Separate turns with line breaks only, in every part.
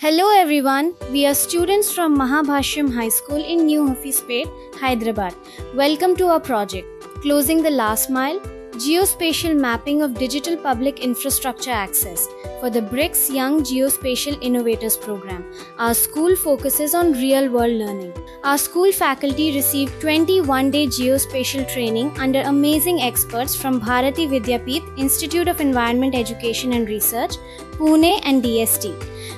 Hello everyone, we are students from Maha Bhashyam High School in New Hafispet, Hyderabad. Welcome to our project, Closing the Last Mile, Geospatial Mapping of Digital Public Infrastructure Access for the BRICS Young Geospatial Innovators Program. Our school focuses on real-world learning. Our school faculty received 21-day geospatial training under amazing experts from Bharati Vidyapeeth Institute of Environment Education and Research, Pune and DST.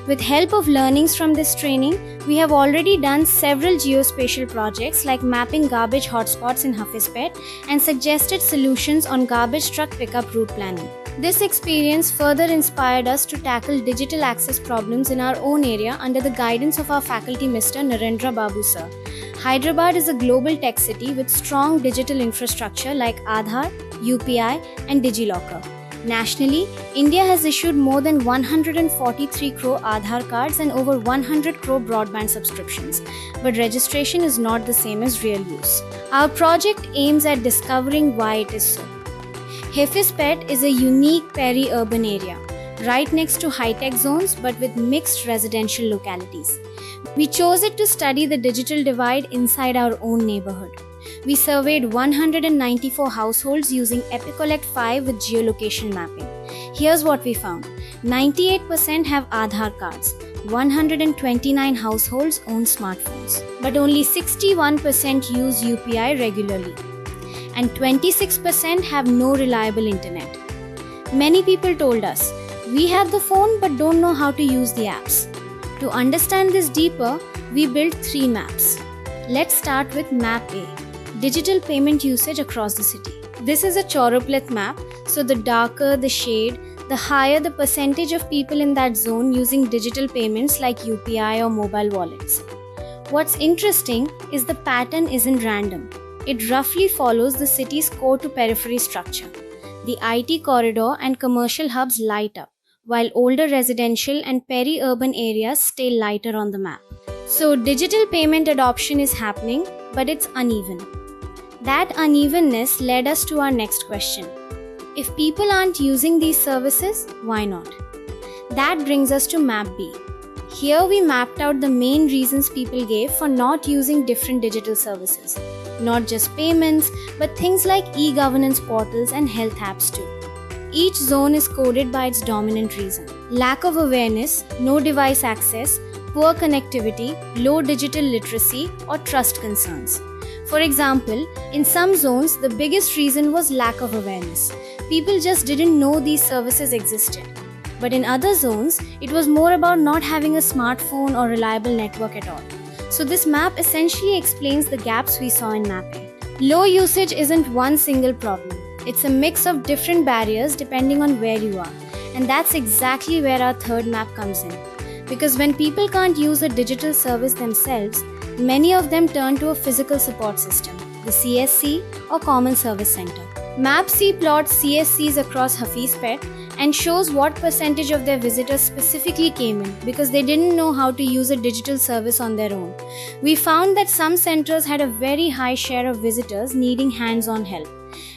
With help of learnings from this training, we have already done several geospatial projects like mapping garbage hotspots in Hafispet and suggested solutions on garbage truck pickup route planning. This experience further inspired us to tackle digital access problems in our own area under the guidance of our faculty Mr. Narendra Babu sir. Hyderabad is a global tech city with strong digital infrastructure like Aadhaar, UPI and DigiLocker. Nationally, India has issued more than 143 crore Aadhaar cards and over 100 crore broadband subscriptions. But registration is not the same as real use. Our project aims at discovering why it is so. Hafispet is a unique peri-urban area, right next to high-tech zones but with mixed residential localities. We chose it to study the digital divide inside our own neighborhood. We surveyed 194 households using Epicollect 5 with geolocation mapping. Here's what we found. 98% have Aadhaar cards. 129 households own smartphones. But only 61% use UPI regularly. And 26% have no reliable internet. Many people told us, we have the phone but don't know how to use the apps. To understand this deeper, we built 3 maps. Let's start with Map A. Digital payment usage across the city. This is a choropleth map, so the darker the shade, the higher the percentage of people in that zone using digital payments like UPI or mobile wallets. What's interesting is the pattern isn't random. It roughly follows the city's core to periphery structure. The IT corridor and commercial hubs light up, while older residential and peri-urban areas stay lighter on the map. So digital payment adoption is happening, but it's uneven. That unevenness led us to our next question. If people aren't using these services, why not? That brings us to Map B. Here we mapped out the main reasons people gave for not using different digital services. Not just payments, but things like e-governance portals and health apps too. Each zone is coded by its dominant reason. Lack of awareness, no device access, poor connectivity, low digital literacy, or trust concerns. For example, in some zones, the biggest reason was lack of awareness. People just didn't know these services existed. But in other zones, it was more about not having a smartphone or reliable network at all. So this map essentially explains the gaps we saw in mapping. Low usage isn't one single problem. It's a mix of different barriers depending on where you are. And that's exactly where our third map comes in. Because when people can't use a digital service themselves, many of them turn to a physical support system, the CSC or Common Service Center. Map C plots CSCs across Hafispet and shows what percentage of their visitors specifically came in because they didn't know how to use a digital service on their own. We found that some centers had a very high share of visitors needing hands-on help.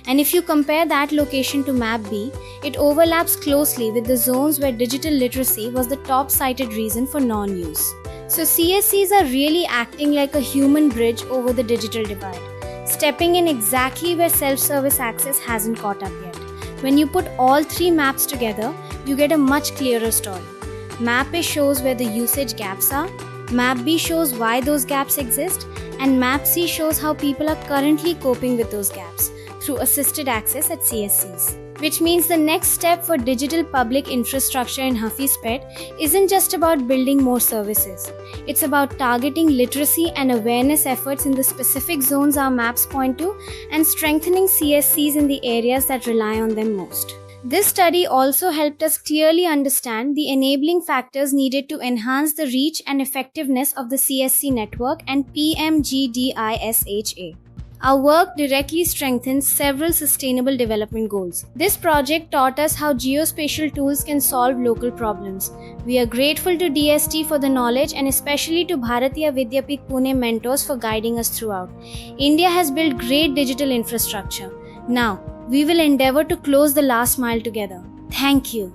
And if you compare that location to Map B, it overlaps closely with the zones where digital literacy was the top cited reason for non-use. So CSCs are really acting like a human bridge over the digital divide, stepping in exactly where self-service access hasn't caught up yet. When you put all 3 maps together, you get a much clearer story. Map A shows where the usage gaps are, Map B shows why those gaps exist, and Map C shows how people are currently coping with those gaps through assisted access at CSCs. Which means the next step for digital public infrastructure in Hafispet isn't just about building more services. It's about targeting literacy and awareness efforts in the specific zones our maps point to and strengthening CSCs in the areas that rely on them most. This study also helped us clearly understand the enabling factors needed to enhance the reach and effectiveness of the CSC network and PMGDISHA. Our work directly strengthens several sustainable development goals. This project taught us how geospatial tools can solve local problems. We are grateful to DST for the knowledge and especially to Bharatiya Vidyapeeth Pune mentors for guiding us throughout. India has built great digital infrastructure. Now, we will endeavor to close the last mile together. Thank you.